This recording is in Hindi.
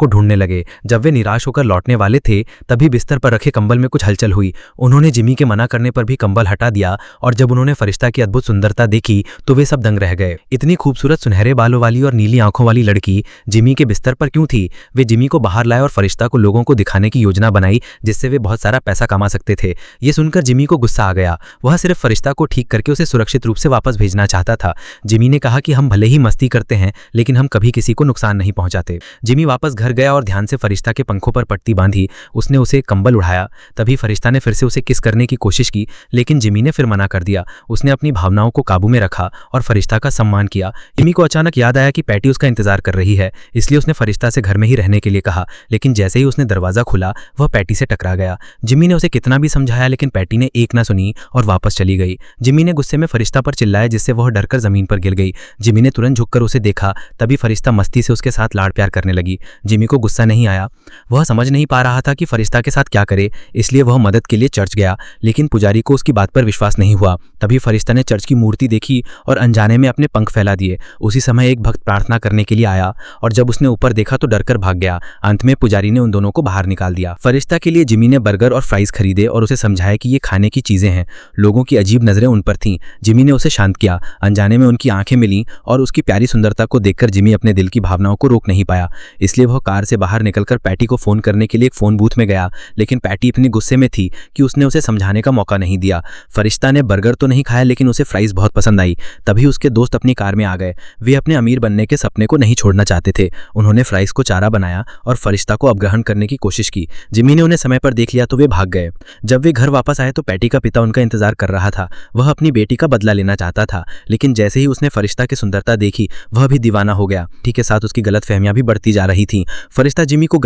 को ढूंढने लगे। जब वे निराश होकर लौटने वाले थे तभी बिस्तर पर रखे कंबल में कुछ हलचल हुई। उन्होंने जिमी के मना करने पर भी कंबल हटा दिया और जब उन्होंने फरिश्ता की अद्भुत सुंदरता देखी तो वे सब दंग रह गए। इतनी खूबसूरत सुनहरे बालों वाली और नीली आंखों वाली लड़की जिमी के बिस्तर पर क्यों थी? वे जिमी को बाहर लाए और फरिश्ता को लोगों को दिखाने की योजना बनाई जिससे वे बहुत सारा पैसा कमा सकते थे। ये सुनकर जिमी को गुस्सा आ गया। वह सिर्फ फरिश्ता को ठीक करके उसे सुरक्षित रूप से वापस भेजना चाहता था। जिमी ने कहा कि हम भले ही मस्ती करते हैं लेकिन हम कभी किसी को नुकसान नहीं पहुंचाते। जिमी वापस घर गया और ध्यान से फरिश्ता के पंखों पर पट्टी बांधी। उसने उसे कंबल उड़ाया। तभी फरिश्ता ने फिर से उसे किस करने की कोशिश की लेकिन जिमी ने फिर मना कर दिया। उसने अपनी भावनाओं को काबू में रखा और फरिश्ता का सम्मान किया। जिमी को अचानक याद आया कि पैटी उसका इंतजार कर रही है, इसलिए उसने फरिश्ता से घर में ही रहने के लिए कहा। लेकिन जैसे ही उसने दरवाजा खुला वह पैटी से टकरा गया। जिमी ने उसे कितना भी समझाया लेकिन पैटी ने एक ना सुनी और वापस चली गई। जिमी ने गुस्से में फरिश्ता पर चिल्लाया जिससे वह डरकर जमीन पर गिर गई। जिमी ने तुरंत झुककर उसे देखा। तभी फरिश्ता मस्ती से उसके साथ लाड़ प्यार करने लगी। जिमी को गुस्सा नहीं आया। वह समझ नहीं पा रहा था कि फरिश्ता के साथ क्या करे, इसलिए वह मदद के लिए चर्च गया लेकिन पुजारी को उसकी बात पर विश्वास नहीं हुआ। तभी फरिश्ता ने चर्च की मूर्ति देखी और अनजाने में अपने पंख फैला दिए। उसी समय एक भक्त प्रार्थना करने के लिए आया और जब उसने ऊपर देखा तो डरकर भाग गया। अंत में पुजारी ने उन दोनों को बाहर निकाल दिया। फरिश्ता के लिए जिमी ने बर्गर और फ्राइज खरीदे और उसे समझाया कि ये खाने की चीजें हैं। लोगों की अजीब नजरें उन पर थीं। जिमी ने उसे शांत किया। अनजाने में उनकी आंखें मिलीं और उसकी प्यारी सुंदरता को देखकर जिमी अपने दिल की भावनाओं को रोक नहीं पाया, इसलिए वह कार से बाहर निकलकर पैटी को फोन करने के लिए एक फोन बूथ में गया। लेकिन पैटी इतनी गुस्से में थी कि उसने उसे समझाने का मौका नहीं दिया। फरिश्ता ने बर्गर तो नहीं खाया लेकिन उसे फ्राइज बहुत पसंद आई। तभी उसके दोस्त अपनी कार में आ गए। वे अपने अमीर बनने के सपने को नहीं छोड़ना चाहते थे। उन्होंने फ्राइज को चारा बनाया और फरिश्ता को अपहरण करने की कोशिश की। जिमी ने उन्हें समय पर देख लिया तो वे भाग गए। जब वे घर वापस आए तो पैटी का पिता उनका इंतजार कर रहा था। वह अपनी बेटी का बदला लेना चाहता था लेकिन जैसे ही उसने फरिश्ता की सुंदरता देखी वह भी दीवाना हो गया। ठीक के साथ उसकी गलतफहमियां भी बढ़ती जा रही थीं। फरिश्ता जिमी को